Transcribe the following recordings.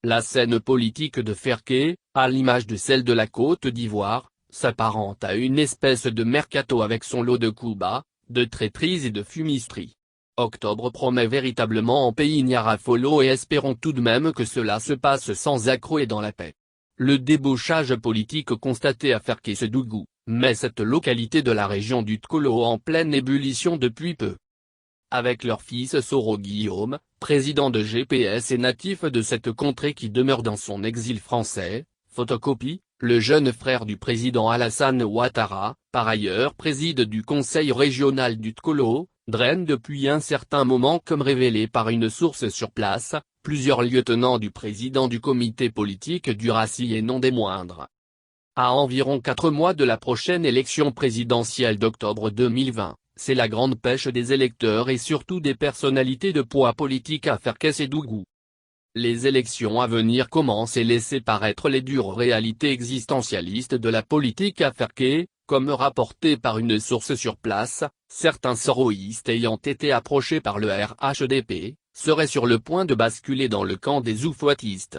La scène politique de Ferké, à l'image de celle de la Côte d'Ivoire, s'apparente à une espèce de mercato avec son lot de coups bas, de traîtrises et de fumisteries. Octobre promet véritablement en pays Niarafolo et espérons tout de même que cela se passe sans accroc et dans la paix. Le débauchage politique constaté à Ferké-Sédougou met cette localité de la région du Tkolo en pleine ébullition depuis peu. Avec leur fils Soro Guillaume, président de GPS et natif de cette contrée qui demeure dans son exil français, photocopie, le jeune frère du président Alassane Ouattara, par ailleurs préside du conseil régional du Tkolo, draine depuis un certain moment comme révélé par une source sur place, plusieurs lieutenants du président du comité politique du Rassi et non des moindres. À environ 4 mois de la prochaine élection présidentielle d'octobre 2020, c'est la grande pêche des électeurs et surtout des personnalités de poids politique à Ferké-Sédougou. Les élections à venir commencent et laissent paraître les dures réalités existentialistes de la politique à Ferké, comme rapporté par une source sur place, certains soroïstes ayant été approchés par le RHDP, seraient sur le point de basculer dans le camp des oufouattistes.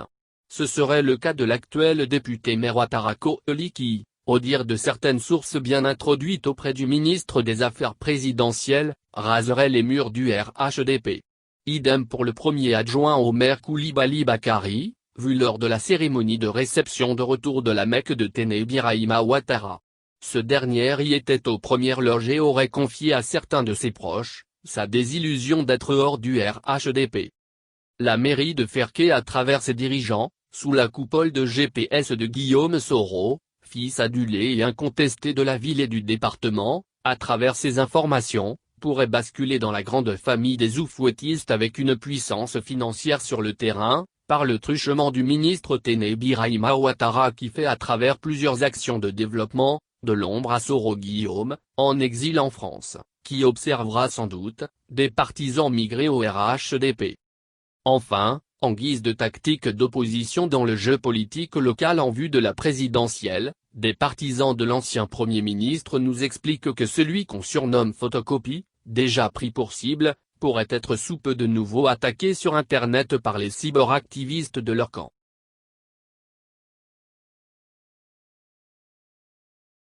Ce serait le cas de l'actuel député maire Ouattara Kohli qui, au dire de certaines sources bien introduites auprès du ministre des Affaires présidentielles, raserait les murs du RHDP. Idem pour le premier adjoint au maire Koulibaly Bakary, vu lors de la cérémonie de réception de retour de la Mecque de Téné Birahima Ouattara. Ce dernier y était aux premières loges et aurait confié à certains de ses proches, sa désillusion d'être hors du RHDP. La mairie de Ferké à travers ses dirigeants, sous la coupole de GPS de Guillaume Soro, fils adulé et incontesté de la ville et du département, à travers ses informations, pourrait basculer dans la grande famille des oufouettistes avec une puissance financière sur le terrain, par le truchement du ministre Téné Birahima Ouattara qui fait à travers plusieurs actions de développement, de l'ombre à Soro Guillaume, en exil en France, qui observera sans doute, des partisans migrer au RHDP. Enfin, en guise de tactique d'opposition dans le jeu politique local en vue de la présidentielle, des partisans de l'ancien Premier ministre nous expliquent que celui qu'on surnomme photocopie, déjà pris pour cible, pourrait être sous peu de nouveau attaqué sur Internet par les cyberactivistes de leur camp.